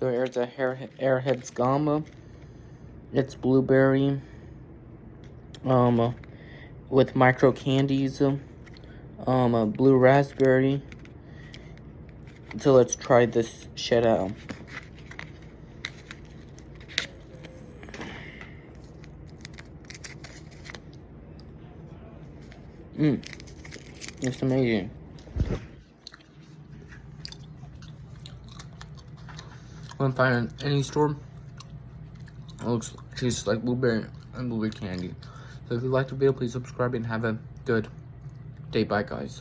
So here's a Airheads Gum. It's blueberry, with micro candies, blue raspberry. So let's try this shit out. It's amazing. When find in any store, it tastes like blueberry and blueberry candy. So if you liked the video, please subscribe and have a good day. Bye, guys.